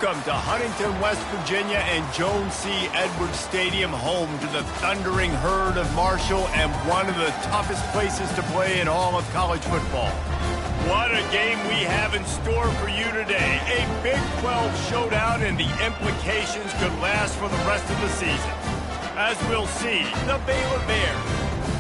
Welcome to Huntington, West Virginia and Joan C. Edwards Stadium, home to the Thundering Herd of Marshall and one of the toughest places to play in all of college football. What a game we have in store for you today. A Big 12 showdown, and the implications could last for the rest of the season. As we'll see, the Baylor Bears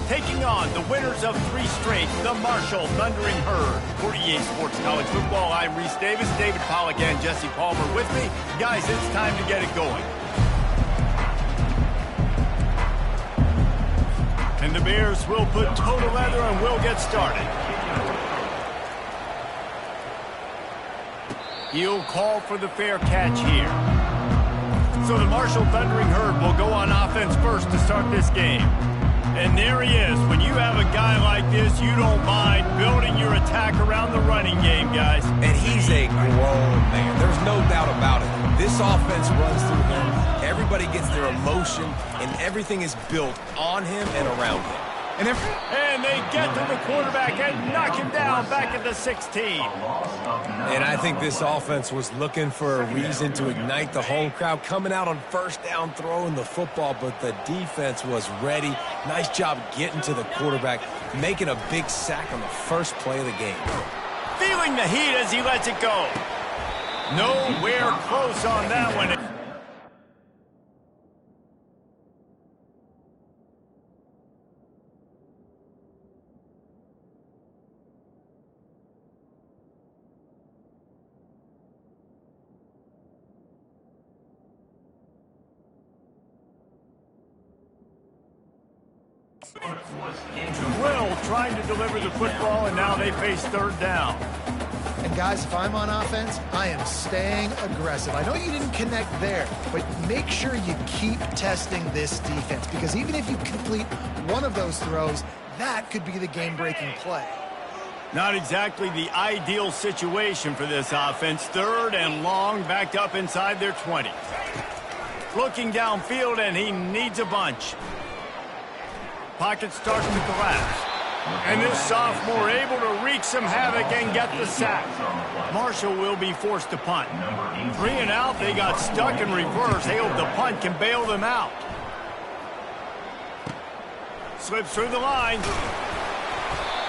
taking on the winners of 3 straight, the Marshall Thundering Herd. For EA Sports College Football, I'm Reese Davis, David Pollack, and Jesse Palmer with me. Guys, it's time to get it going. And the Bears will put toe to leather and we'll get started. He'll call for the fair catch here. So the Marshall Thundering Herd will go on offense first to start this game. And there he is. When you have a guy like this, you don't mind building your attack around the running game, guys. And he's a grown man. There's no doubt about it. This offense runs through him. Everybody gets their emotion, and everything is built on him and around him. And they get to the quarterback and knock him down back at the 16. And I think this offense was looking for a reason to ignite the home crowd, coming out on first down, throwing the football, but the defense was ready. Nice job getting to the quarterback, making a big sack on the first play of the game. Feeling the heat as he lets it go. Nowhere close on that one. Will trying to deliver the football, and now they face third down. And guys, if I'm on offense, I am staying aggressive. I know you didn't connect there, but make sure you keep testing this defense, because even if you complete one of those throws, that could be the game-breaking play. Not exactly the ideal situation for this offense. Third and long, backed up inside their 20. Looking downfield, and he needs a bunch. Pocket starts to collapse. And this sophomore able to wreak some havoc and get the sack. Marshall will be forced to punt. 3 and out, they got stuck in reverse. They hope the punt can bail them out. Slips through the line.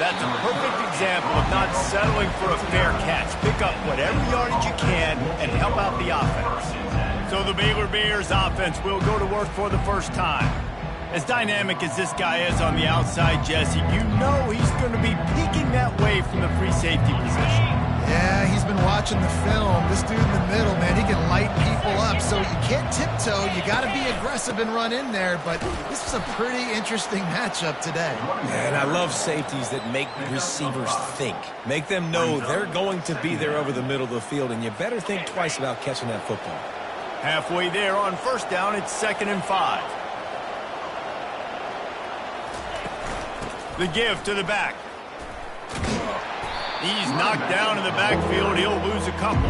That's a perfect example of not settling for a fair catch. Pick up whatever yardage you can and help out the offense. So the Baylor Bears offense will go to work for the first time. As dynamic as this guy is on the outside, Jesse, you know he's going to be peeking that way from the free safety position. Yeah, he's been watching the film. This dude in the middle, man, he can light people up. So you can't tiptoe. You got to be aggressive and run in there. But this is a pretty interesting matchup today. And I love safeties that make receivers think. Make them know they're going to be there over the middle of the field, and you better think twice about catching that football. Halfway there on first down, it's 2nd and 5. The give to the back. He's knocked down in the backfield. He'll lose a couple.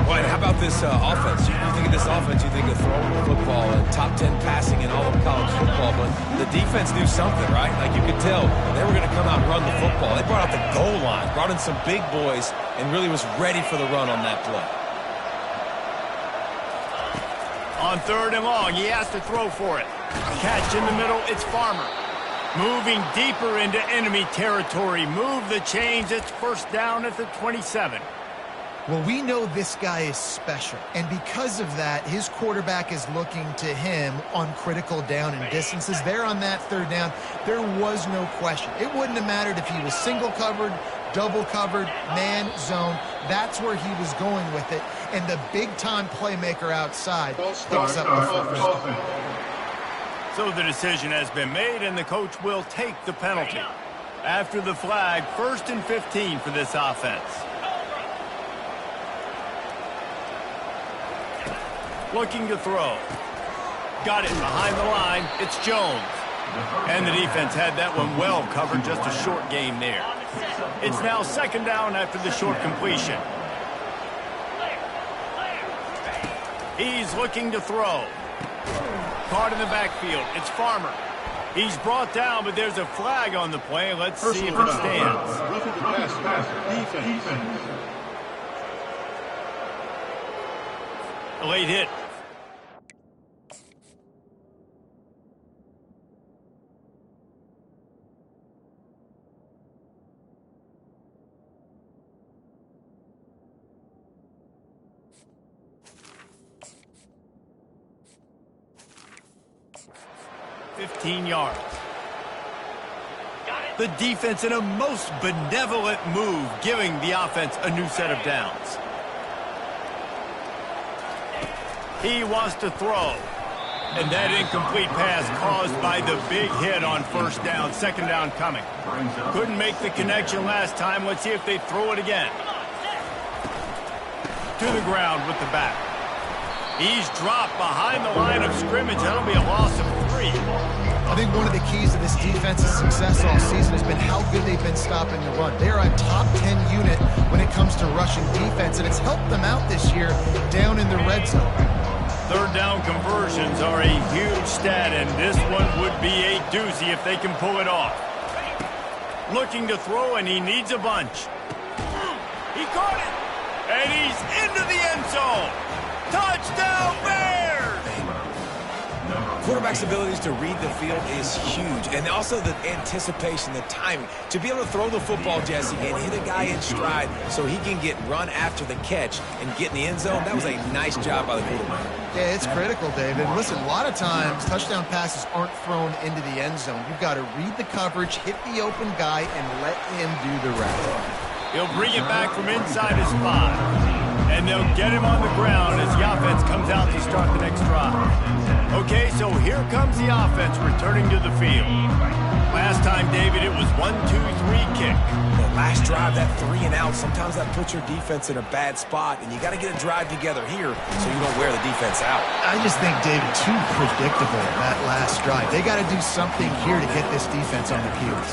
Boy, how about this offense? You think of this offense, you think of throwing the football and top 10 passing in all of college football, but the defense knew something, right? Like you could tell they were going to come out and run the football. They brought out the goal line, brought in some big boys, and really was ready for the run on that play. On 3rd and long, he has to throw for it. Catch in the middle, it's Farmer. Moving deeper into enemy territory. Move the chains. It's first down at the 27. Well, we know this guy is special. And because of that, his quarterback is looking to him on critical down and distances. There on that 3rd down, there was no question. It wouldn't have mattered if he was single covered, double covered, man, zone. That's where he was going with it. And the big-time playmaker outside picks up the first. So the decision has been made, and the coach will take the penalty. After the flag, 1st and 15 for this offense. Looking to throw. Got it behind the line. It's Jones. And the defense had that one well covered, just a short gain there. It's now 2nd down after the short completion. He's looking to throw. Caught in the backfield. It's Farmer. He's brought down, but there's a flag on the play. Let's see if it stands. A late hit. $15 yards. The defense in a most benevolent move, giving the offense a new set of downs. He wants to throw. And that incomplete pass caused by the big hit on first down. Second down coming. Couldn't make the connection last time. Let's see if they throw it again. To the ground with the back. He's dropped behind the line of scrimmage. That'll be a loss of 3. I think one of the keys to this defense's success all season has been how good they've been stopping the run. They're a top 10 unit when it comes to rushing defense, and it's helped them out this year down in the red zone. Third down conversions are a huge stat, and this one would be a doozy if they can pull it off. Looking to throw, and he needs a bunch. He caught it, and he's into the end zone. Touchdown, Bears! Quarterback's abilities to read the field is huge, and also the anticipation, the timing. To be able to throw the football, Jesse, and hit a guy in stride so he can get run after the catch and get in the end zone, that was a nice job by the quarterback. Yeah, it's critical, David. Listen, a lot of times touchdown passes aren't thrown into the end zone. You've got to read the coverage, hit the open guy, and let him do the rest. He'll bring it back from inside his spot. And they'll get him on the ground as the offense comes out to start the next drive. Okay, so here comes the offense returning to the field. Last time, David, it was 1-2-3 kick. The last drive, that 3 and out, sometimes that puts your defense in a bad spot, and you got to get a drive together here so you don't wear the defense out. I just think, David, too predictable, that last drive. They got to do something here to get this defense on their heels.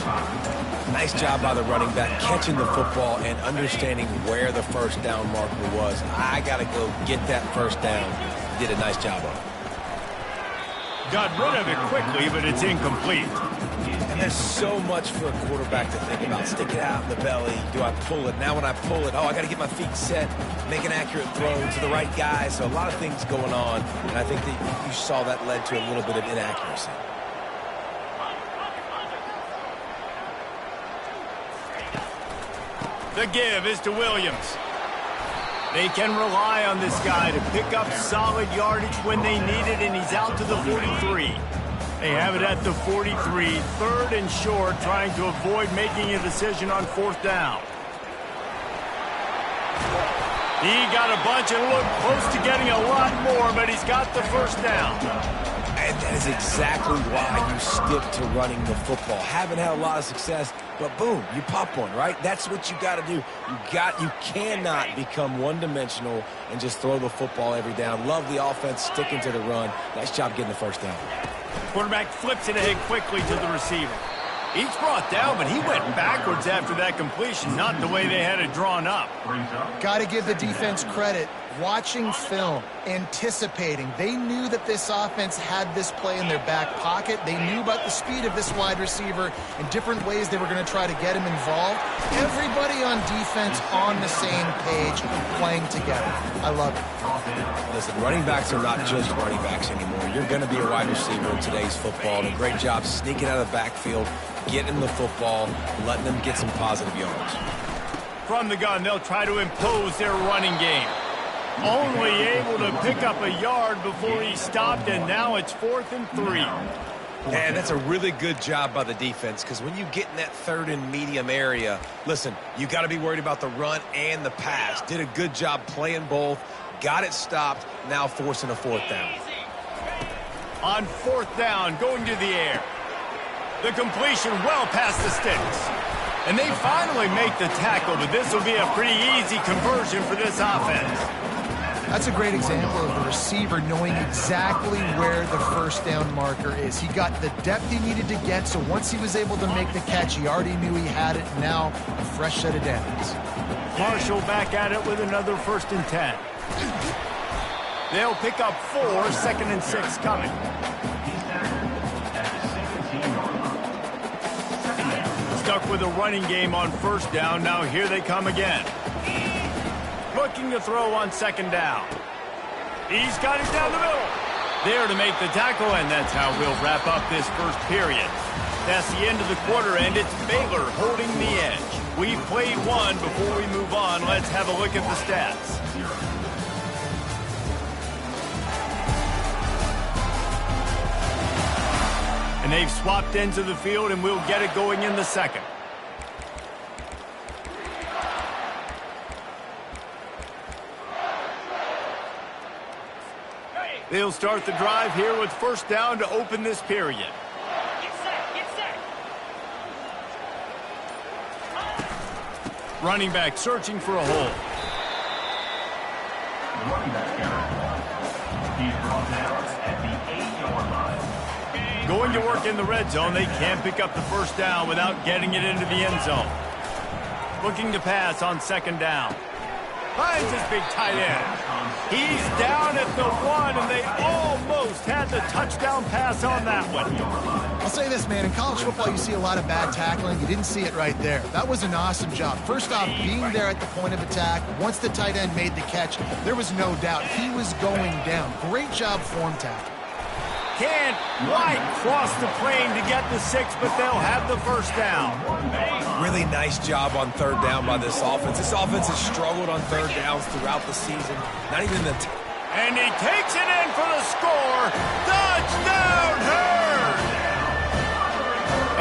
Nice job by the running back, catching the football and understanding where the first down marker was. I got to go get that first down. Did a nice job of it. Got rid of it quickly, but it's incomplete. And there's so much for a quarterback to think about. Stick it out in the belly. Do I pull it? Now when I pull it, I got to get my feet set, make an accurate throw to the right guy. So a lot of things going on, and I think that you saw that led to a little bit of inaccuracy. The give is to Williams. They can rely on this guy to pick up solid yardage when they need it, and he's out to the 43. They have it at the 43, third and short, trying to avoid making a decision on fourth down. He got a bunch and looked close to getting a lot more, but he's got the first down. And that is exactly why you stick to running the football. Haven't had a lot of success, but boom, you pop one, right? That's what you got to do. You cannot become one-dimensional and just throw the football every down. Love the offense sticking to the run. Nice job getting the first down. Quarterback flips it ahead quickly to the receiver. He's brought down, but he went backwards after that completion, not the way they had it drawn up. Got to give the defense credit. Watching film, anticipating. They knew that this offense had this play in their back pocket. They knew about the speed of this wide receiver and different ways they were going to try to get him involved. Everybody on defense on the same page, playing together. I love it. Listen, running backs are not just running backs anymore. You're going to be a wide receiver in today's football. And a great job sneaking out of the backfield, getting the football, letting them get some positive yards. From the gun, they'll try to impose their running game. Only able to pick up a yard before he stopped, and now it's 4th and 3. And that's a really good job by the defense, because when you get in that third and medium area, listen, you got to be worried about the run and the pass. Did a good job playing both, got it stopped, now forcing a fourth down. On fourth down, going to the air. The completion well past the sticks. And they finally make the tackle, but this will be a pretty easy conversion for this offense. That's a great example of the receiver knowing exactly where the first down marker is. He got the depth he needed to get, so once he was able to make the catch, he already knew he had it. Now, a fresh set of downs. Marshall back at it with another 1st and 10. They'll pick up 4, 2nd and 6 coming. Stuck with a running game on first down. Now here they come again. Looking to throw on 2nd down. He's got it down the middle. There to make the tackle, and that's how we'll wrap up this first period. That's the end of the quarter, and it's Baylor holding the edge. We've played one. Before we move on, let's have a look at the stats. And they've swapped into the field, and we'll get it going in the second. They'll start the drive here with first down to open this period. Get set, get set. Running back searching for a hole. The running back carry. He's brought down at the 8-yard line. Going to work in the red zone. They can't pick up the first down without getting it into the end zone. Looking to pass on second down. Finds his big tight end. He's down at the 1, and they almost had the touchdown pass on that one. I'll say this, man. In college football, you see a lot of bad tackling. You didn't see it right there. That was an awesome job. First off, being there at the point of attack. Once the tight end made the catch, there was no doubt he was going down. Great job form tackle. Can't quite cross the plane to get the 6, but they'll have the first down. Really nice job on third down by this offense. This offense has struggled on third downs throughout the season. Not even the... And he takes it in for the score. Touchdown, Herd!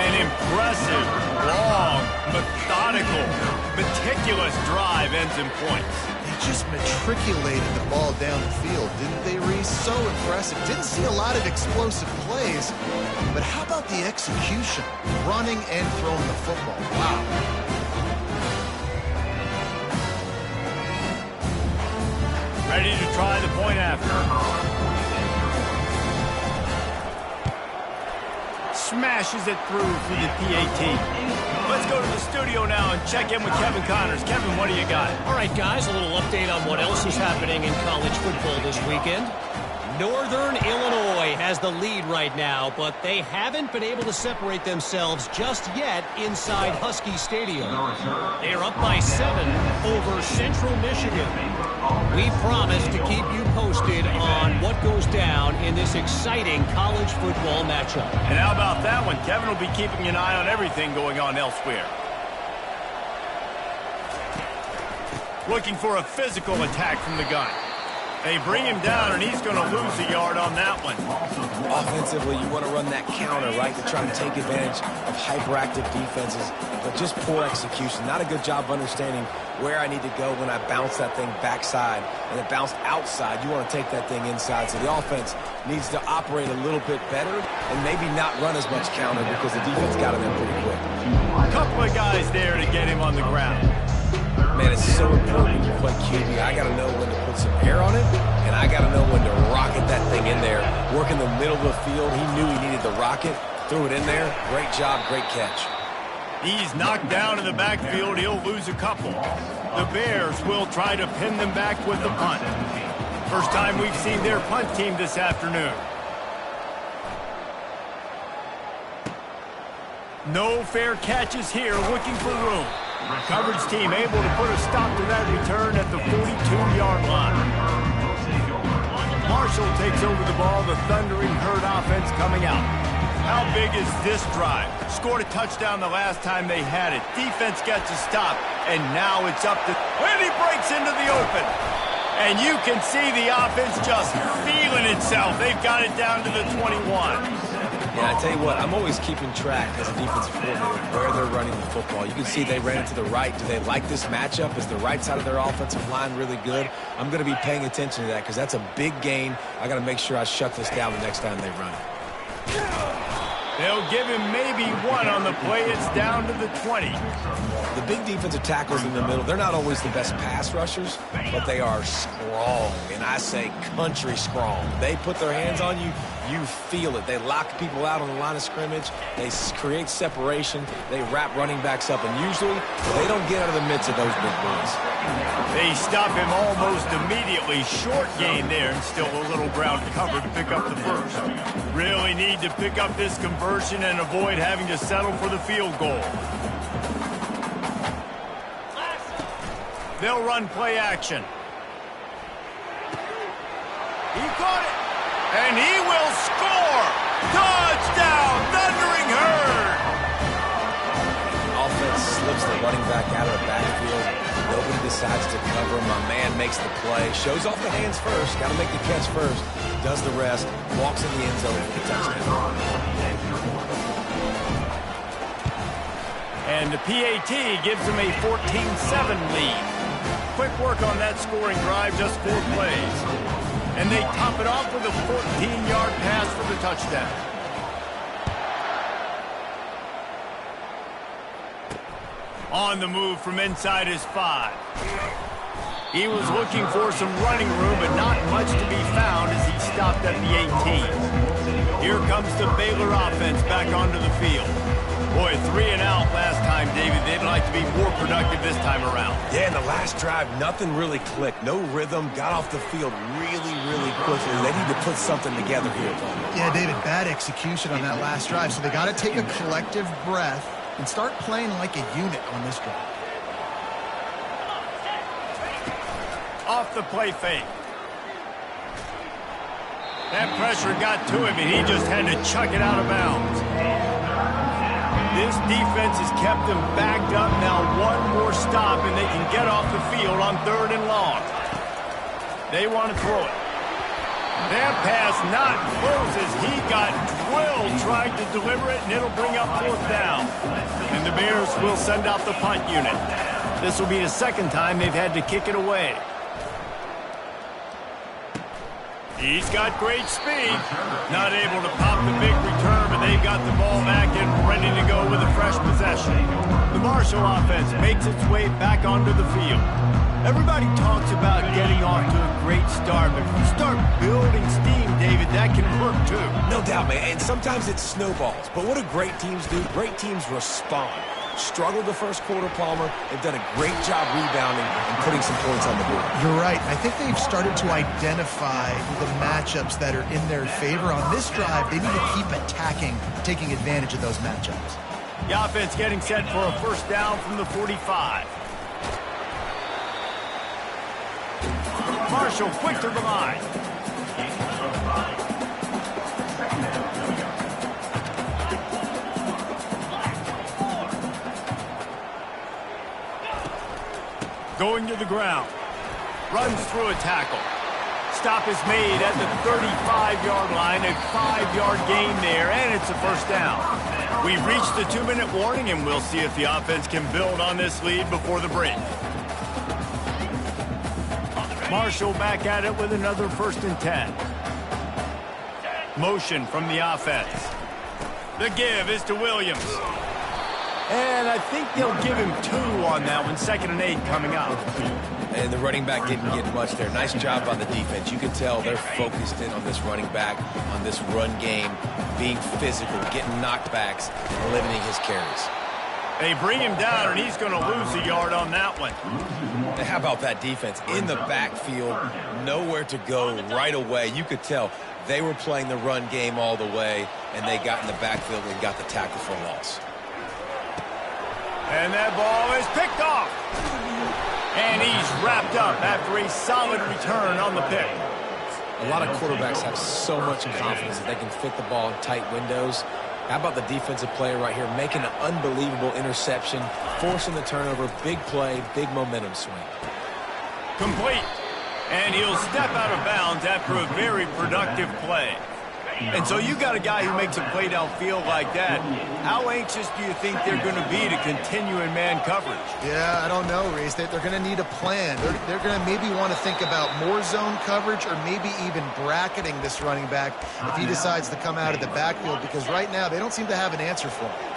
An impressive, long, methodical, meticulous drive ends in points. They just matriculated the ball down the field, didn't they, Reese? So impressive. Didn't see a lot of explosive plays, but how about the execution? Running and throwing the football. Wow. Ready to try the point after. Smashes it through for the PAT. Let's go to the studio now and check in with Kevin Connors. Kevin, what do you got? All right, guys, a little update on what else is happening in college football this weekend. Northern Illinois has the lead right now, but they haven't been able to separate themselves just yet inside Husky Stadium. They're up by 7 over Central Michigan. We promise to keep you posted on what goes down in this exciting college football matchup. And how about that one? Kevin will be keeping an eye on everything going on elsewhere. Looking for a physical attack from the gun. They bring him down, and he's going to lose a yard on that one. Offensively, you want to run that counter, right, to try to take advantage of hyperactive defenses, but just poor execution. Not a good job of understanding where I need to go when I bounce that thing backside, and it bounced outside. You want to take that thing inside, so the offense needs to operate a little bit better and maybe not run as much counter because the defense got him in pretty quick. A couple of guys there to get him on the ground. Man, it's so important when you play QB. I got to know when to put some air on it, and I got to know when to rocket that thing in there. Work in the middle of the field. He knew he needed the rocket. Threw it in there. Great job, great catch. He's knocked down in the backfield. He'll lose a couple. The Bears will try to pin them back with the punt. First time we've seen their punt team this afternoon. No fair catches here, looking for room. Coverage team able to put a stop to that return at the 42-yard line. Marshall takes over the ball, the Thundering Herd offense coming out. How big is this drive? Scored a touchdown the last time they had it. Defense gets a stop, and now it's up to... And he breaks into the open. And you can see the offense just feeling itself. They've got it down to the 21. Yeah, I tell you what, I'm always keeping track as a defensive coordinator where they're running the football. You can see they ran it to the right. Do they like this matchup? Is the right side of their offensive line really good? I'm going to be paying attention to that because that's a big gain. I got to make sure I shut this down the next time they run it. They'll give him maybe one on the play. It's down to the 20. The big defensive tackles in the middle, they're not always the best pass rushers, but they are strong, and I say country strong. They put their hands on you, you feel it. They lock people out on the line of scrimmage. They create separation. They wrap running backs up, and usually they don't get out of the midst of those big boys. They stop him almost immediately. Short gain there, and still a little ground cover to pick up the first. Really need to pick up this conversion and avoid having to settle for the field goal. They'll run play action. And he will score! Touchdown, Thundering Herd! Offense slips the running back out of the backfield. Nobody decides to cover him. My man makes the play. Shows off the hands first. Got to make the catch first. Does the rest. Walks in the end zone for the touchdown. And the PAT gives them a 14-7 lead. Quick work on that scoring drive, just 4 plays. And they top it off with a 14-yard pass for the touchdown. On the move from inside his 5. He was looking for some running room, but not much to be found as he stopped at the 18. Here comes the Baylor offense back onto the field. Boy, 3 and out last time, David. They'd like to be more productive this time around. Yeah, in the last drive, nothing really clicked. No rhythm. Got off the field really, really quickly. They need to put something together here, Paul. Yeah, David, bad execution on that last drive, so they got to take a collective breath and start playing like a unit on this drive. Off the play fake. That pressure got to him, and he just had to chuck it out of bounds. This defense has kept them backed up. Now one more stop, and they can get off the field on 3rd and long. They want to throw it. That pass not close as he got drilled trying to deliver it, and it'll bring up 4th down. And the Bears will send out the punt unit. This will be the 2nd time they've had to kick it away. He's got great speed. Not able to pop the big return, but they've got the ball back and ready to go with a fresh possession. The Marshall offense makes its way back onto the field. Everybody talks about getting off to a great start, but if you start building steam, David, that can work too. No doubt, man. And sometimes it snowballs. But what do great teams do? Great teams respond. Struggled the first quarter, Palmer. They've done a great job rebounding and putting some points on the board. You're right. I think they've started to identify the matchups that are in their favor. On this drive, they need to keep attacking, taking advantage of those matchups. The offense getting set for a 1st down from the 45. Marshall quick to the line. Going to the ground. Runs through a tackle. Stop is made at the 35-yard line. A 5-yard gain there, and it's a 1st down. We've reached the 2-minute warning, and we'll see if the offense can build on this lead before the break. Marshall back at it with another 1st and 10. Motion from the offense. The give is to Williams. And I think they'll give him 2 on that one. 2nd and 8 coming up. And the running back didn't get much there. Nice job on the defense. You can tell they're focused in on this running back, on this run game, being physical, getting knockbacks, and limiting his carries. They bring him down, and he's going to lose a yard on that one. And how about that defense? In the backfield, nowhere to go right away. You could tell they were playing the run game all the way, and they got in the backfield and got the tackle for loss. And that ball is picked off. And he's wrapped up after a solid return on the pick. A lot of quarterbacks have so much confidence that they can fit the ball in tight windows. How about the defensive player right here making an unbelievable interception, forcing the turnover, big play, big momentum swing. Complete. And he'll step out of bounds after a very productive play. And so you got a guy who makes a play downfield like that. How anxious do you think they're going to be to continue in man coverage? Yeah, I don't know, Reese. They're going to need a plan. They're going to maybe want to think about more zone coverage or maybe even bracketing this running back if he decides to come out of the backfield, because right now they don't seem to have an answer for him.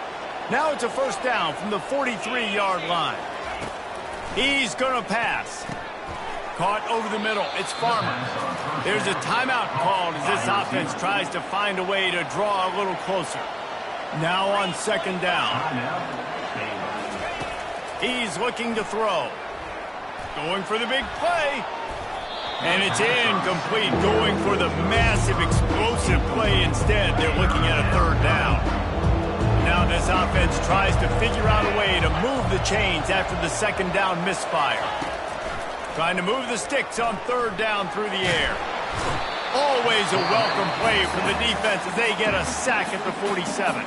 Now it's a 1st down from the 43-yard line. He's going to pass. Caught over the middle. It's Farmer. There's a timeout called as this offense tries to find a way to draw a little closer. Now on 2nd down. He's looking to throw. Going for the big play. And it's incomplete. Going for the massive explosive play instead. They're looking at a 3rd down. Now this offense tries to figure out a way to move the chains after the 2nd down misfire. Trying to move the sticks on 3rd down through the air. Always always a welcome play from the defense as they get a sack at the 47.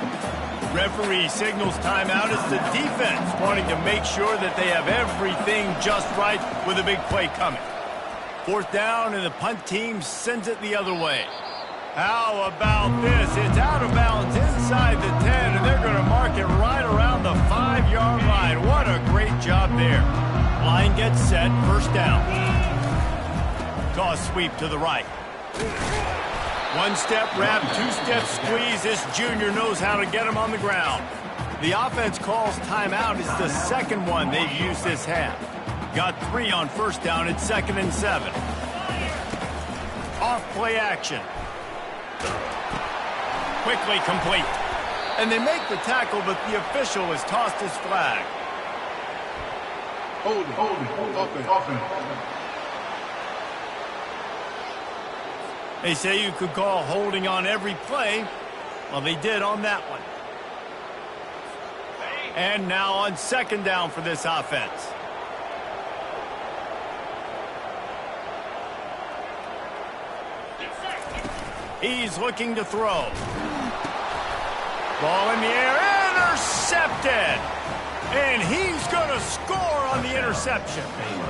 Referee signals timeout as the defense wanting to make sure that they have everything just right with a big play coming. 4th down, and the punt team sends it the other way. How about this? It's out of bounds inside the 10, and they're going to mark it right around the 5-yard line. What a great job there. Line gets set, 1st down. Toss sweep to the right. 1-step wrap, 2-step squeeze. This junior knows how to get him on the ground. The offense calls timeout. It's the second one they've used this half. Got 3 on 1st down. It's 2nd and 7. Off play action. Quickly complete. And they make the tackle, but the official has tossed his flag. Hold it. Offense. They say you could call holding on every play. Well, they did on that one. And now on 2nd down for this offense. He's looking to throw. Ball in the air, intercepted. And he's going to score on the interception.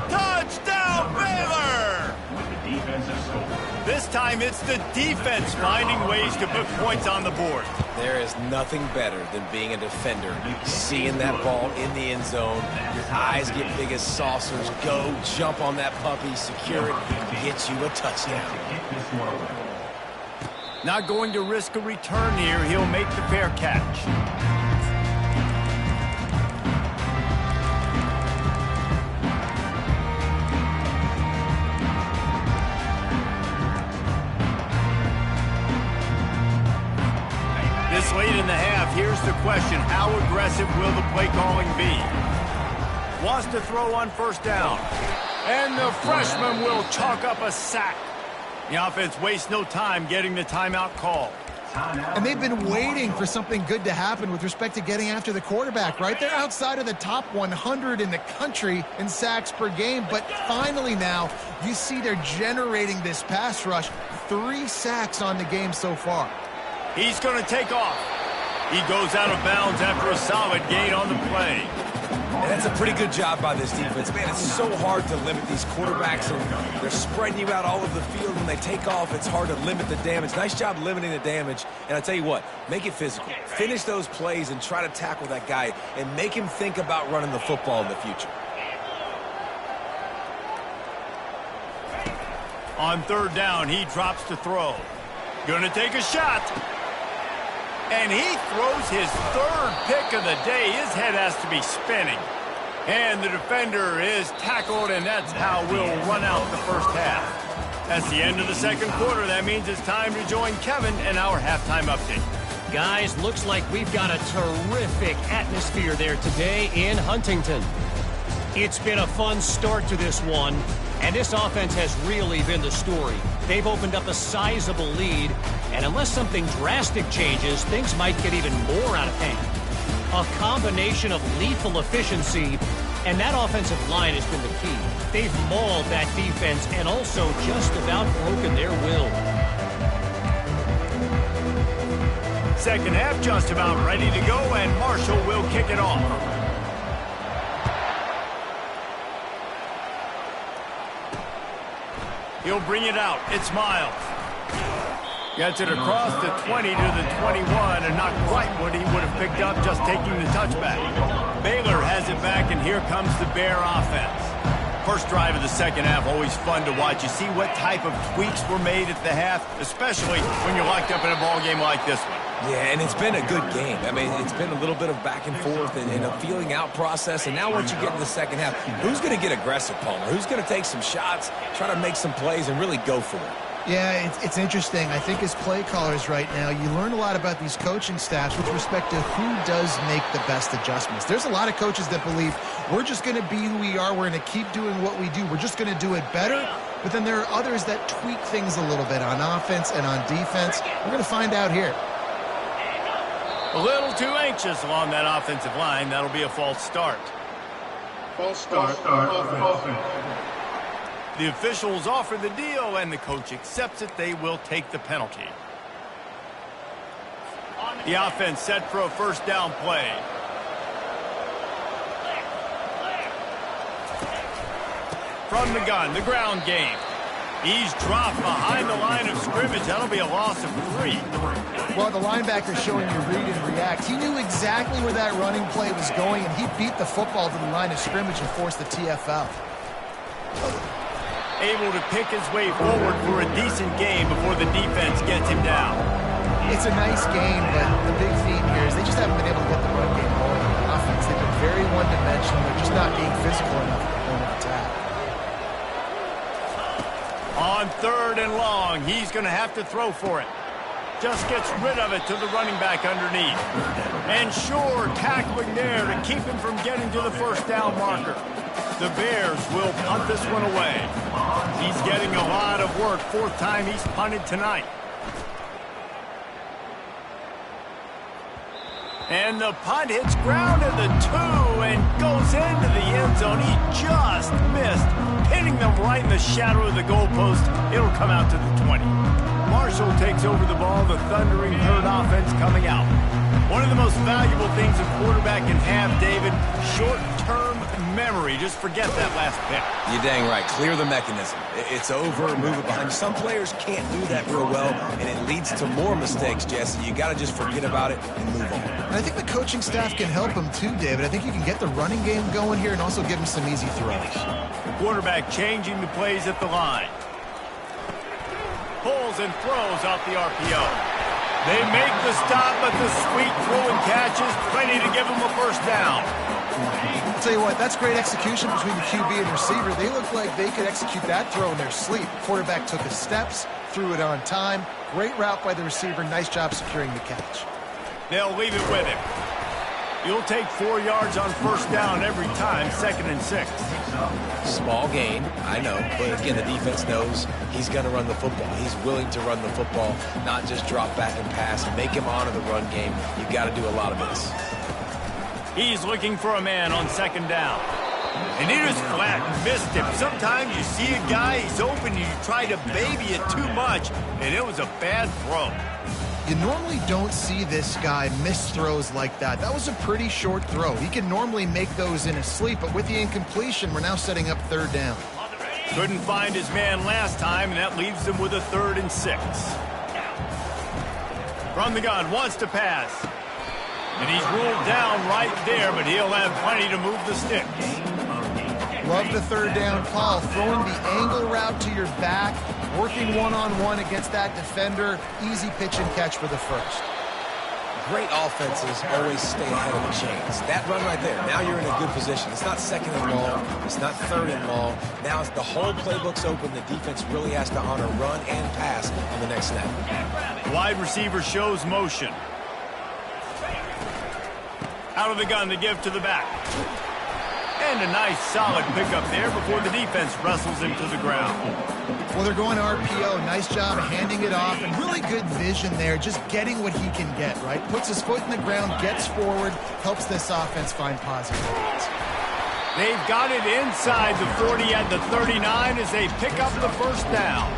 Touchdown, Baylor! With the defensive score. This time it's the defense finding ways to put points on the board. There is nothing better than being a defender, seeing that ball in the end zone. Your eyes get big as saucers. Go, jump on that puppy, secure it, get you a touchdown. Not going to risk a return here. He'll make the fair catch. This late in the half, here's the question. How aggressive will the play calling be? Wants to throw on 1st down. And the freshman will chalk up a sack. The offense wastes no time getting the timeout call. And they've been waiting for something good to happen with respect to getting after the quarterback, right? They're outside of the top 100 in the country in sacks per game, but finally now you see they're generating this pass rush. 3 sacks on the game so far. He's going to take off. He goes out of bounds after a solid gain on the play. And that's a pretty good job by this defense. Man, it's so hard to limit these quarterbacks, and they're spreading you out all over the field. When they take off, it's hard to limit the damage. Nice job limiting the damage. And I tell you what, make it physical. Finish those plays and try to tackle that guy and make him think about running the football in the future. On 3rd down, he drops to throw. Gonna take a shot. And he throws his 3rd pick of the day. His head has to be spinning. And the defender is tackled, and that's how we'll run out the 1st half. That's the end of the 2nd quarter. That means it's time to join Kevin in our halftime update. Guys, looks like we've got a terrific atmosphere there today in Huntington. It's been a fun start to this one, and this offense has really been the story. They've opened up a sizable lead, and unless something drastic changes, things might get even more out of hand. A combination of lethal efficiency, and that offensive line has been the key. They've mauled that defense and also just about broken their will. 2nd half just about ready to go, and Marshall will kick it off. He'll bring it out. It's Miles. Gets it across the 20 to the 21, and not quite what he would have picked up just taking the touchback. Baylor has it back, and here comes the Bear offense. First drive of the 2nd half, always fun to watch. You see what type of tweaks were made at the half, especially when you're locked up in a ball game like this one. Yeah, and it's been a good game. I mean, it's been a little bit of back and forth and a feeling out process. And now once you get in the 2nd half, who's going to get aggressive, Palmer? Who's going to take some shots, try to make some plays, and really go for it? Yeah, it's interesting. I think as play callers right now, you learn a lot about these coaching staffs with respect to who does make the best adjustments. There's a lot of coaches that believe we're just going to be who we are. We're going to keep doing what we do. We're just going to do it better. But then there are others that tweak things a little bit on offense and on defense. We're going to find out here. A little too anxious along that offensive line. That'll be a false start. False start. Offense. The officials offer the deal, and the coach accepts it. They will take the penalty. The offense set for a first down play. From the gun, the ground game. He's dropped behind the line of scrimmage. That'll be a loss of 3. Well, the linebacker's showing you read and react. He knew exactly where that running play was going, and he beat the football to the line of scrimmage and forced the TFL. Able to pick his way forward for a decent game before the defense gets him down. It's a nice game, but the big theme here is they just haven't been able to get the run game going on the offense. They've been very one-dimensional. They're just not being physical enough at the point of attack. On 3rd and long, he's going to have to throw for it. Just gets rid of it to the running back underneath. And sure, tackling there to keep him from getting to the first down marker. The Bears will punt this one away. He's getting a lot of work. 4th time he's punted tonight. And the punt hits ground at the 2 and goes into the end zone. He just missed, hitting them right in the shadow of the goalpost. It'll come out to the 20. Marshall takes over the ball. The Thundering Herd offense coming out. One of the most valuable things a quarterback can have, David, short-term memory. Just forget that last pick. You're dang right. Clear the mechanism. It's over, move it behind. Some players can't do that real well, and it leads to more mistakes, Jesse. You got to just forget about it and move on. And I think the coaching staff can help him too, David. I think you can get the running game going here and also give him some easy throws. The quarterback changing the plays at the line. Pulls and throws off the RPO. They make the stop, but the sweet throw and catch is plenty to give them a first down. I'll tell you what, that's great execution between the QB and receiver. They look like they could execute that throw in their sleep. Quarterback took his steps, threw it on time. Great route by the receiver. Nice job securing the catch. They'll leave it with him. You'll take 4 yards on first down every time, 2nd and 6. Small gain, I know, but again, the defense knows he's going to run the football. He's willing to run the football, not just drop back and pass and make him honor the run game. You've got to do a lot of this. He's looking for a man on 2nd down. And he just flat missed him. Sometimes you see a guy, he's open, and you try to baby it too much, and it was a bad throw. You normally don't see this guy miss throws like that. That was a pretty short throw. He can normally make those in his sleep, but with the incompletion, we're now setting up 3rd down. Couldn't find his man last time, and that leaves him with a 3rd and 6. From the gun, wants to pass. And he's ruled down right there, but he'll have plenty to move the sticks. Love the 3rd down call. Throwing the angle route to your back, working one-on-one against that defender. Easy pitch and catch for the first. Great offenses always stay ahead of the chains. That run right there, now you're in a good position. It's not 2nd and long. It's not 3rd and long. Now the whole playbook's open. The defense really has to honor run and pass on the next snap. Wide receiver shows motion. Out of the gun to give to the back. And a nice solid pickup there before the defense wrestles him to the ground. Well, they're going RPO. Nice job handing it off, and really good vision there, just getting what he can get, right? Puts his foot in the ground, gets forward, helps this offense find positive points. They've got it inside the 40 at the 39 as they pick up the first down.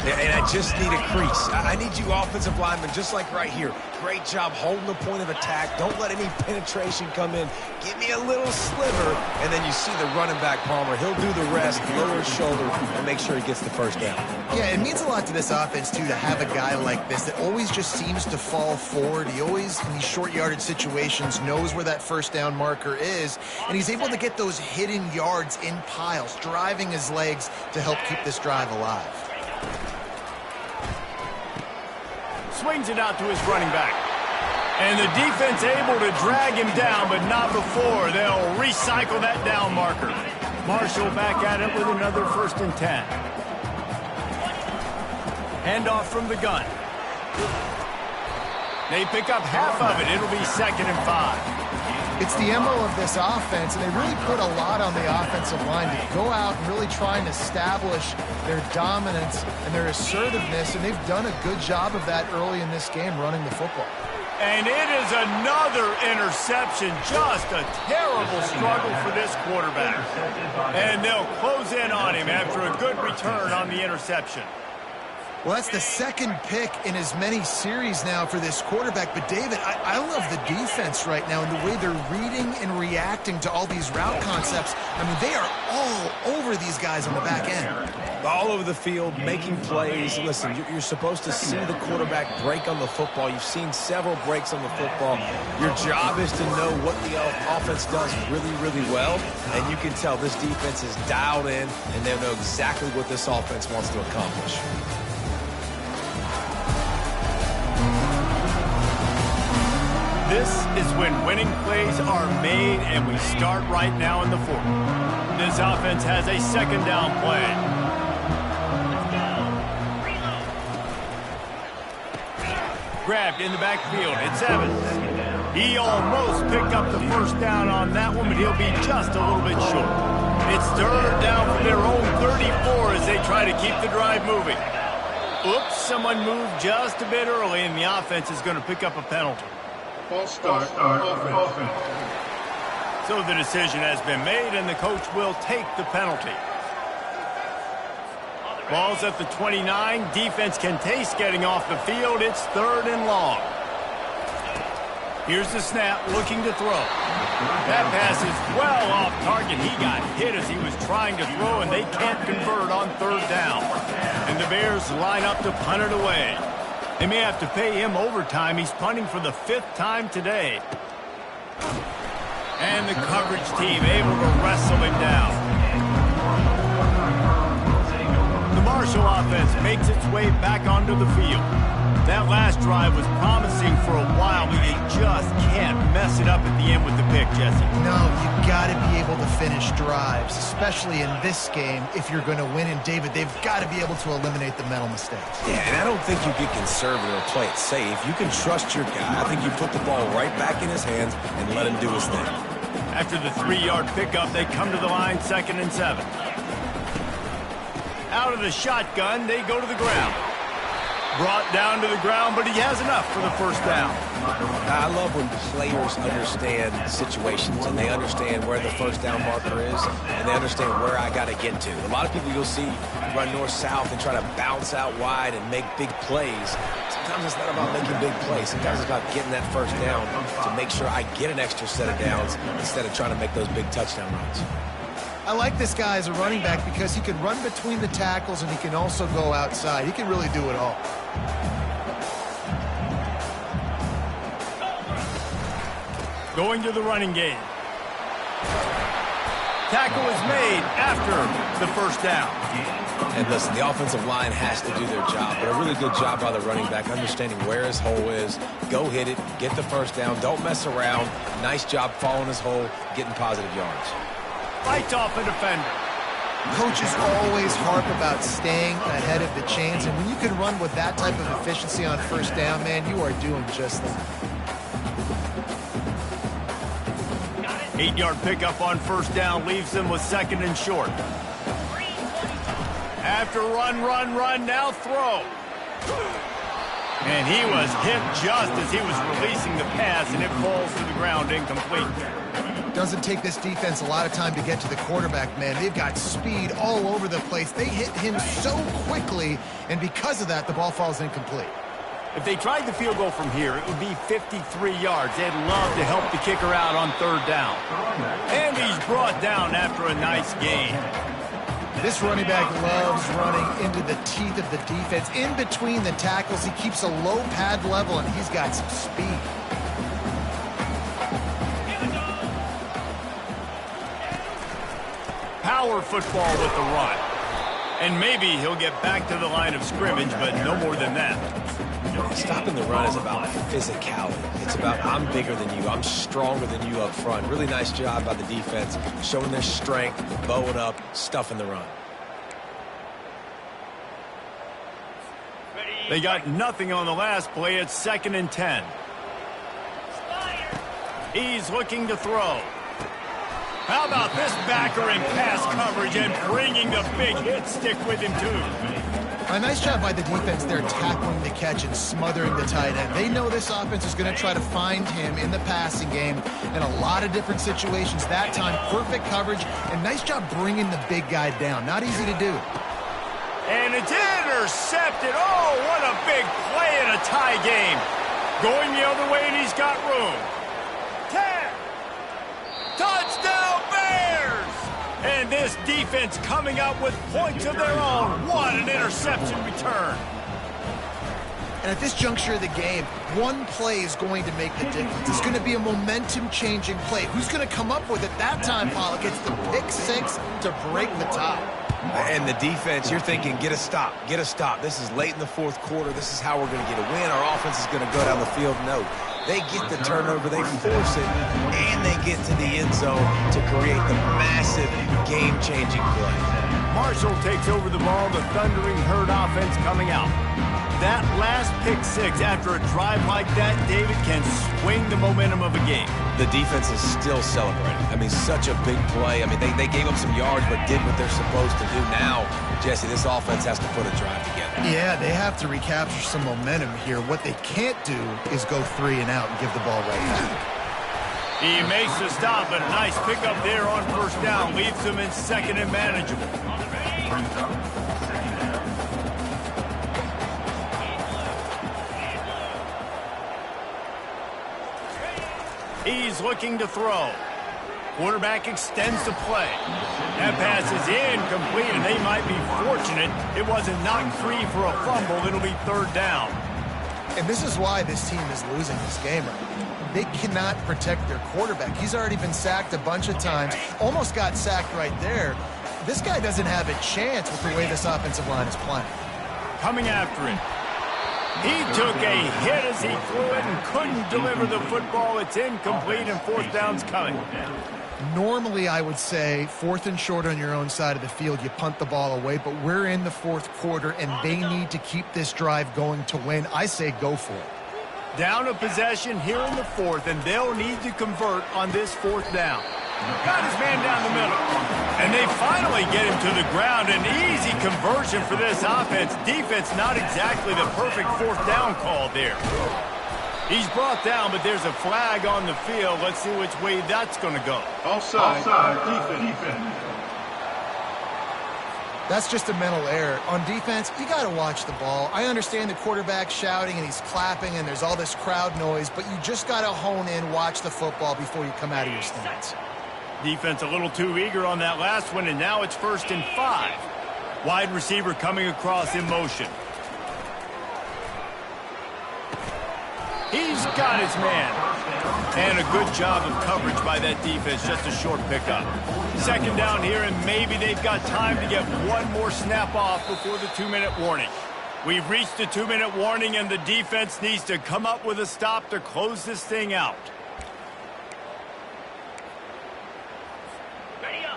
And I just need a crease. I need you offensive linemen, just like right here. Great job holding the point of attack. Don't let any penetration come in. Give me a little sliver, and then you see the running back, Palmer. He'll do the rest, lower his shoulder, and make sure he gets the first down. Yeah, it means a lot to this offense, too, to have a guy like this that always just seems to fall forward. He always, in these short yardage situations, knows where that first down marker is, and he's able to get those hidden yards in piles, driving his legs to help keep this drive alive. Swings it out to his running back. And the defense able to drag him down, but not before. They'll recycle that down marker. Marshall back at it with another 1st and 10. Handoff from the gun. They pick up half of it. It'll be 2nd and 5. It's the MO of this offense, and they really put a lot on the offensive line to go out and really try and establish their dominance and their assertiveness, and they've done a good job of that early in this game running the football. And it is another interception. Just a terrible struggle for this quarterback. And they'll close in on him after a good return on the interception. Well, that's the second pick in as many series now for this quarterback. But, David, I love the defense right now and the way they're reading and reacting to all these route concepts. I mean, they are all over these guys on the back end. All over the field, making plays. Listen, you're supposed to see the quarterback break on the football. You've seen several breaks on the football. Your job is to know what the offense does really, really well. And you can tell this defense is dialed in, and they know exactly what this offense wants to accomplish. This is when winning plays are made, and we start right now in the fourth. This offense has a second down play. Grabbed in the backfield. It's Evans. He almost picked up the first down on that one, but he'll be just a little bit short. It's third down from their own 34 as they try to keep the drive moving. Oops, someone moved just a bit early, and the offense is going to pick up a penalty. False start. Offense. So the decision has been made, and the coach will take the penalty. Ball's at the 29. Defense can taste getting off the field. It's third and long. Here's the snap, looking to throw. That pass is well off target. He got hit as he was trying to throw, and they can't convert on third down. And the Bears line up to punt it away. They may have to pay him overtime. He's punting for the 5th time today. And the coverage team able to wrestle him down. The Marshall offense makes its way back onto the field. That last drive was promising for a while, but you just can't mess it up at the end with the pick, Jesse. No, you've got to be able to finish drives, especially in this game if you're going to win. And, David, they've got to be able to eliminate the mental mistakes. Yeah, and I don't think you get conservative or play it safe. You can trust your guy. I think you put the ball right back in his hands and let him do his thing. After the 3-yard pickup, they come to the line, 2nd and 7. Out of the shotgun, they go to the ground. Brought down to the ground, but he has enough for the first down. I love when players understand situations and they understand where the first down marker is and they understand where I got to get to. A lot of people you'll see run north-south and try to bounce out wide and make big plays. Sometimes it's not about making big plays. Sometimes it's about getting that first down to make sure I get an extra set of downs instead of trying to make those big touchdown runs. I like this guy as a running back because he can run between the tackles and he can also go outside. He can really do it all. Going to the running game. Tackle is made after the first down. And listen, the offensive line has to do their job, but a really good job by the running back, understanding where his hole is. Go hit it, get the first down, don't mess around. Nice job following his hole, getting positive yards. Fights off a defender. Coaches always harp about staying ahead of the chains, and when you can run with that type of efficiency on first down, man, you are doing just that. 8-yard pickup on first down leaves them with 2nd and short. After run, now throw. And he was hit just as he was releasing the pass, and it falls to the ground incomplete. Doesn't take this defense a lot of time to get to the quarterback, man. They've got speed all over the place. They hit him so quickly, and because of that, the ball falls incomplete. If they tried the field goal from here, it would be 53 yards. They'd love to help the kicker out on third down. And he's brought down after a nice gain. This running back loves running into the teeth of the defense. In between the tackles, he keeps a low pad level, and he's got some speed. Power football with the run. And maybe he'll get back to the line of scrimmage, but no more than that. Stopping the run is about physicality. It's about I'm bigger than you. I'm stronger than you up front. Really nice job by the defense, showing their strength, bowing up, stuffing the run. They got nothing on the last play. It's 2nd and 10. He's looking to throw. How about this backer in pass coverage and bringing the big hit stick with him, too? A nice job by the defense there tackling the catch and smothering the tight end. They know this offense is going to try to find him in the passing game in a lot of different situations. That time, perfect coverage, and nice job bringing the big guy down. Not easy to do. And it's intercepted. Oh, what a big play in a tie game. Going the other way, and he's got room. 10. Touchdown, Bears! And this defense coming up with points of their own. What an interception return. And at this juncture of the game, one play is going to make the difference. It's going to be a momentum-changing play. Who's going to come up with it that time, Pollock? It's the pick six to break the tie. And the defense, you're thinking, get a stop, get a stop. This is late in the fourth quarter. This is how we're going to get a win. Our offense is going to go down the field. No, they get the turnover, they force it, and they get to the end zone to create the massive game-changing play. Marshall takes over the ball. The Thundering Herd offense coming out. That last pick six after a drive like that, David, can swing the momentum of a game. The defense is still celebrating. I mean, such a big play. I mean, they gave up some yards but did what they're supposed to do. Now, Jesse, this offense has to put a drive together. Yeah, they have to recapture some momentum here. What they can't do is go 3 and out and give the ball right back. He makes the stop, but a nice pickup there on first down. Leaves them in second and manageable. He's looking to throw. Quarterback extends the play. That pass is incomplete, and they might be fortunate it wasn't knocked free for a fumble. It'll be third down. And this is why this team is losing this game right now. They cannot protect their quarterback. He's already been sacked a bunch of times. Almost got sacked right there. This guy doesn't have a chance with the way this offensive line is playing. Coming after it. He took a hit as he threw it and couldn't deliver the football. It's incomplete, and fourth down's coming. Normally, I would say 4th and short on your own side of the field, you punt the ball away, but we're in the fourth quarter, and they need to keep this drive going to win. I say go for it. Down a possession here in the fourth, and they'll need to convert on this fourth down. Got his man down the middle. And they finally get him to the ground. An easy conversion for this offense. Defense not exactly the perfect fourth down call there. He's brought down, but there's a flag on the field. Let's see which way that's going to go. Offside, defense. That's just a mental error. On defense, you got to watch the ball. I understand the quarterback shouting and he's clapping and there's all this crowd noise, but you just got to hone in, watch the football before you come out of your stance. Defense a little too eager on that last one, and now it's 1st and 5. Wide receiver coming across in motion. He's got his man. And a good job of coverage by that defense, just a short pickup. Second down here, and maybe they've got time to get one more snap off before the 2-minute warning. We've reached the 2-minute warning, and the defense needs to come up with a stop to close this thing out.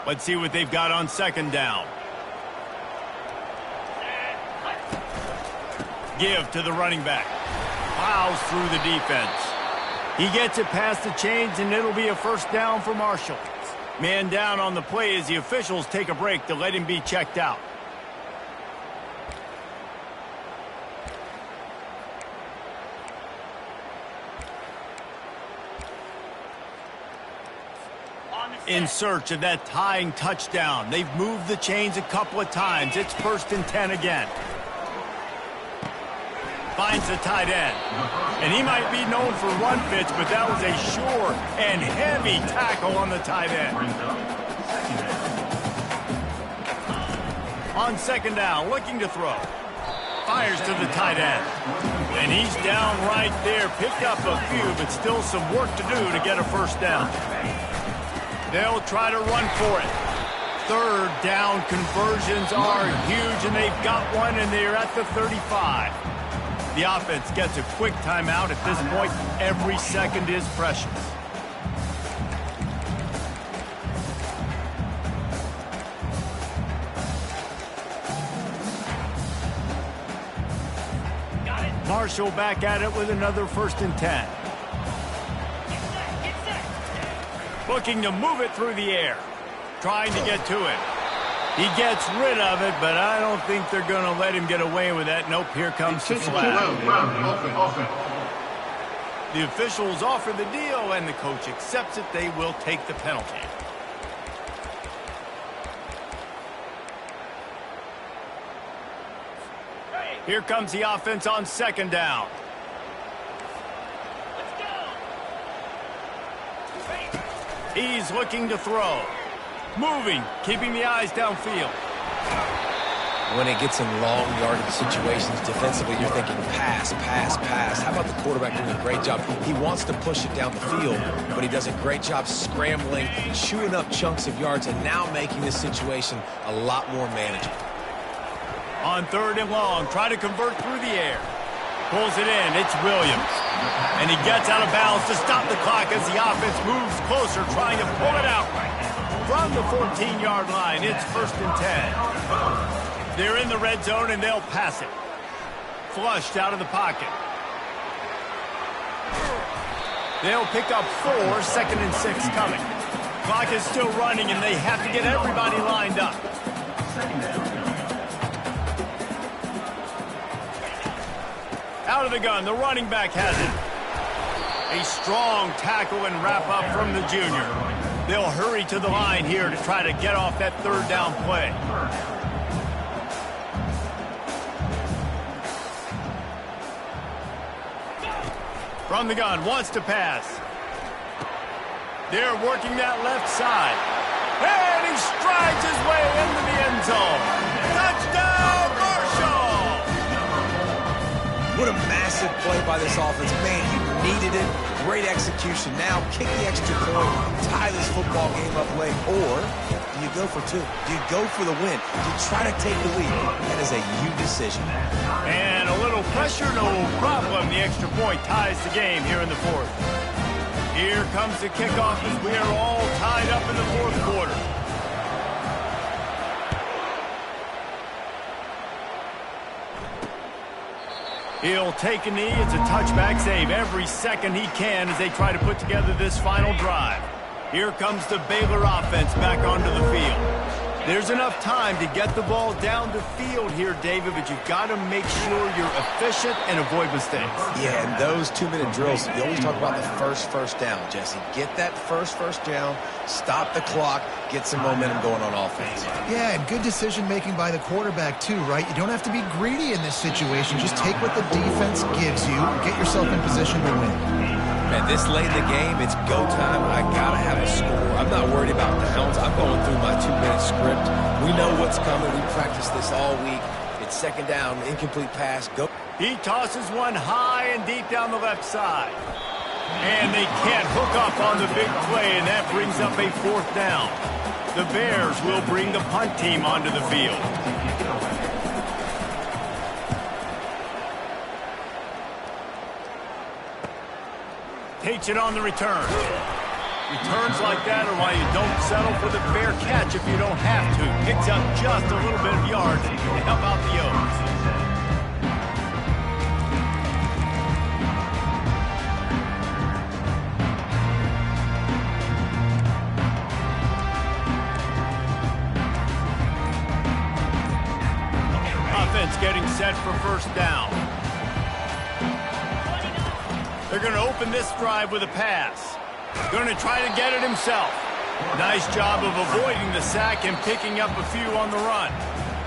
Let's see what they've got on second down. Give to the running back. Plows through the defense. He gets it past the chains, and it'll be a first down for Marshall. Man down on the play as the officials take a break to let him be checked out. In search of that tying touchdown. They've moved the chains a couple of times. It's 1st and 10 again. Finds the tight end. And he might be known for run fits, but that was a sure and heavy tackle on the tight end. On second down, looking to throw. Fires to the tight end. And he's down right there. Picked up a few, but still some work to do to get a first down. They'll try to run for it. Third down conversions are huge, and they've got one, and they're at the 35. The offense gets a quick timeout. At this point, every second is precious. Marshall back at it with another 1st and 10. Looking to move it through the air. Trying to get to it. He gets rid of it, but I don't think they're going to let him get away with that. Nope, here comes the flag. The officials offer the deal, and the coach accepts it. They will take the penalty. Here comes the offense on second down. He's looking to throw. Moving, keeping the eyes downfield. When it gets in long yardage situations defensively, you're thinking pass, pass, pass. How about the quarterback doing a great job? He wants to push it down the field, but he does a great job scrambling, chewing up chunks of yards, and now making this situation a lot more manageable. On third and long, try to convert through the air. Pulls it in, it's Williams. And he gets out of bounds to stop the clock as the offense moves closer, trying to pull it out. From the 14-yard line, it's 1st and 10. They're in the red zone, and they'll pass it. Flushed out of the pocket. They'll pick up 4, 2nd and 6 coming. Clock is still running, and they have to get everybody lined up. Out of the gun, the running back has it. A strong tackle and wrap up from the junior. They'll hurry to the line here to try to get off that third down play. From the gun, wants to pass. They're working that left side. And he strides his way into the end zone. Touchdown, Marshall! What a massive play by this offense. Man, you needed it. Great execution. Now kick the extra point, tie this football game up late, or do you go for 2? Do you go for the win? Do you try to take the lead? That is a you decision. And a little pressure, no problem. The extra point ties the game here in the 4th. Here comes the kickoff as we are all tied up in the 4th quarter. He'll take a knee. It's a touchback save every second he can as they try to put together this final drive. Here comes the Baylor offense back onto the field. There's enough time to get the ball down the field here, David, but you've got to make sure you're efficient and avoid mistakes. Yeah, and those 2-minute drills, you always talk about the first down, Jesse. Get that first down, stop the clock, get some momentum going on offense. Yeah, and good decision-making by the quarterback, too, right? You don't have to be greedy in this situation. Just take what the defense gives you, get yourself in position to win. Man, this late in the game, it's go time. I got to have a score. I'm not worried about downs. I'm going through my 2-minute script. We know what's coming. We practiced this all week. It's second down, incomplete pass. Go. He tosses one high and deep down the left side. And they can't hook up on the big play, and that brings up a 4th down. The Bears will bring the punt team onto the field. Takes it on the return. Returns like that are why you don't settle for the fair catch if you don't have to. Picks up just a little bit of yards to help out the O's. Offense getting set for 1st down. They're going to open this drive with a pass. Going to try to get it himself. Nice job of avoiding the sack and picking up a few on the run.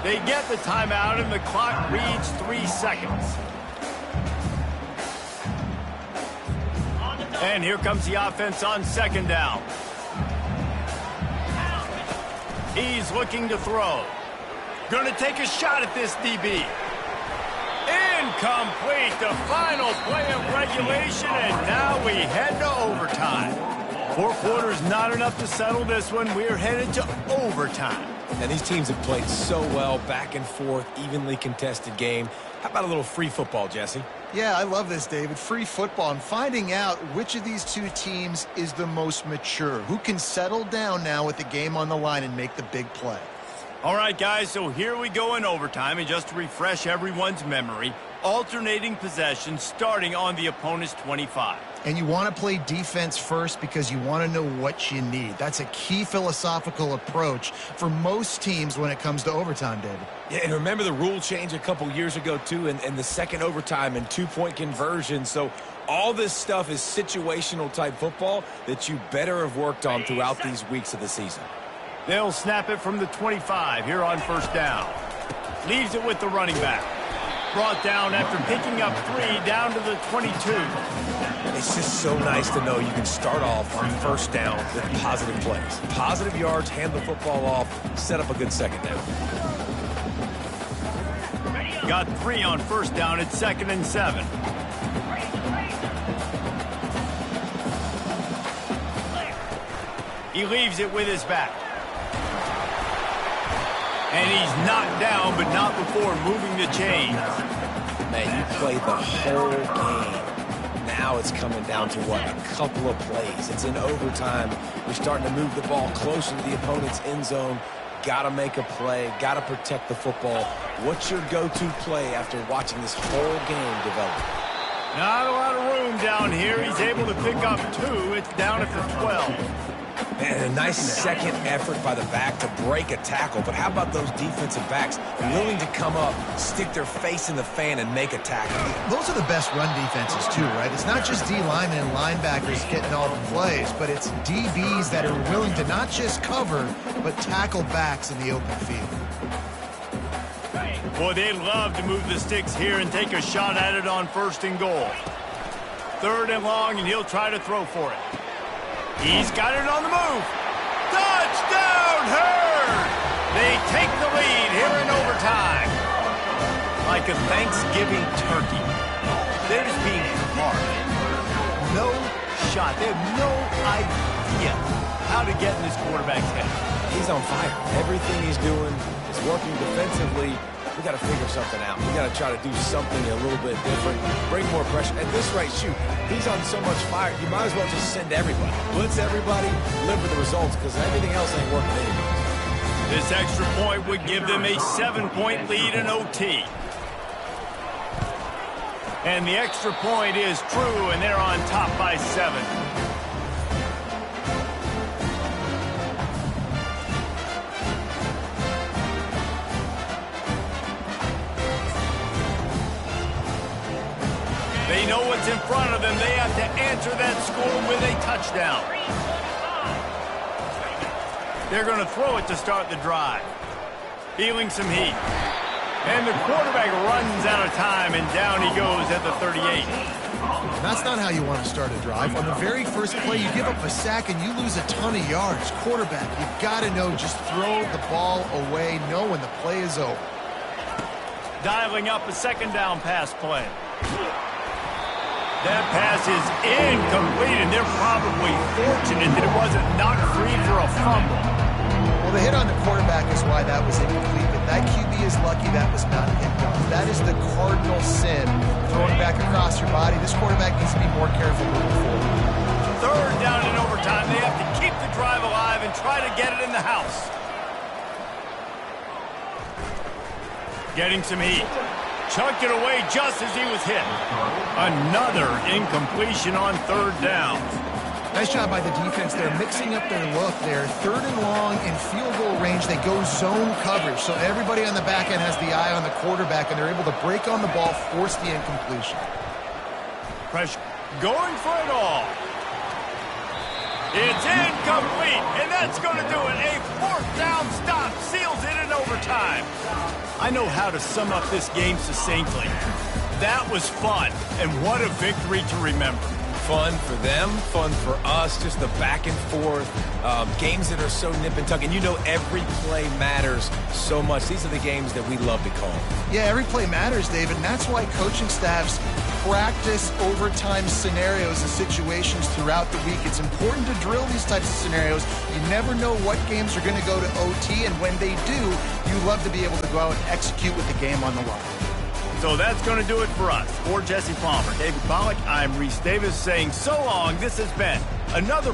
They get the timeout, and the clock reads 3 seconds. And here comes the offense on 2nd down. He's looking to throw. Going to take a shot at this DB. Incomplete, the final play of regulation, and now we head to overtime. 4 quarters not enough to settle this one. We're headed to overtime. And these teams have played so well, back and forth, evenly contested game. How about a little free football, Jesse? Yeah, I love this, David. Free football. I'm finding out which of these 2 teams is the most mature. Who can settle down now with the game on the line and make the big play? All right, guys, so here we go in overtime. And just to refresh everyone's memory, alternating possessions starting on the opponent's 25. And you want to play defense first because you want to know what you need. That's a key philosophical approach for most teams when it comes to overtime, David. Yeah, and remember the rule change a couple years ago, too, and the second overtime and two-point conversion. So all this stuff is situational type football that you better have worked on throughout these weeks of the season. They'll snap it from the 25 here on first down. Leaves it with the running back. Brought down after picking up 3 down to the 22. It's just so nice to know you can start off on first down with positive plays. Positive yards, hand the football off, set up a good second down. Got 3 on first down at 2nd and 7. He leaves it with his back. And he's knocked down, but not before moving the chains. Man, you played the whole game. Now it's coming down to, what, a couple of plays. It's in overtime. You're starting to move the ball closer to the opponent's end zone. Got to make a play. Got to protect the football. What's your go-to play after watching this whole game develop? Not a lot of room down here. He's able to pick up 2. It's down at the 12. And a nice second effort by the back to break a tackle. But how about those defensive backs willing to come up, stick their face in the fan, and make a tackle? Those are the best run defenses, too, right? It's not just D linemen and linebackers getting all the plays, but it's DBs that are willing to not just cover, but tackle backs in the open field. Boy, they'd love to move the sticks here and take a shot at it on 1st and goal. 3rd and long, and he'll try to throw for it. He's got it on the move. Touchdown, Herd! They take the lead here in overtime. Like a Thanksgiving turkey. They're just being smart. No shot. They have no idea how to get in this quarterback's head. He's on fire. Everything he's doing is working defensively. We got to figure something out. We got to try to do something a little bit different. Bring more pressure. At this rate, shoot, he's on so much fire, you might as well just send everybody. Blitz everybody, live with the results, because everything else ain't working anymore. This extra point would give them a 7-point lead in OT. And the extra point is true, and they're on top by 7. They know what's in front of them. They have to answer that score with a touchdown. They're going to throw it to start the drive. Feeling some heat. And the quarterback runs out of time, and down he goes at the 38. That's not how you want to start a drive. On the very first play, you give up a sack and you lose a ton of yards. Quarterback, you've got to know, just throw the ball away, know when the play is over. Dialing up a 2nd down pass play. That pass is incomplete, and they're probably fortunate that it wasn't knocked free for a fumble. Well, the hit on the quarterback is why that was incomplete, but that QB is lucky that was not picked off. That is the cardinal sin, throwing back across your body. This quarterback needs to be more careful moving forward. 3rd down in overtime. They have to keep the drive alive and try to get it in the house. Getting some heat. Chucked it away just as he was hit. Another incompletion on 3rd down. Nice job by the defense. They're mixing up their look there. 3rd and long in field goal range. They go zone coverage. So everybody on the back end has the eye on the quarterback, and they're able to break on the ball, force the incompletion. Pressure going for it all. It's incomplete, and that's going to do it. A 4th down stop seals it in overtime. I know how to sum up this game succinctly. That was fun, and what a victory to remember. Fun for them, fun for us, just the back and forth, games that are so nip and tuck. And you know every play matters so much. These are the games that we love to call. Yeah, every play matters, David, and that's why coaching staffs practice overtime scenarios and situations throughout the week. It's important to drill these types of scenarios. You never know what games are going to go to OT, and when they do, you love to be able to go out and execute with the game on the line. So that's going to do it for us. For Jesse Palmer, David Pollack, I'm Reese Davis saying so long. This has been another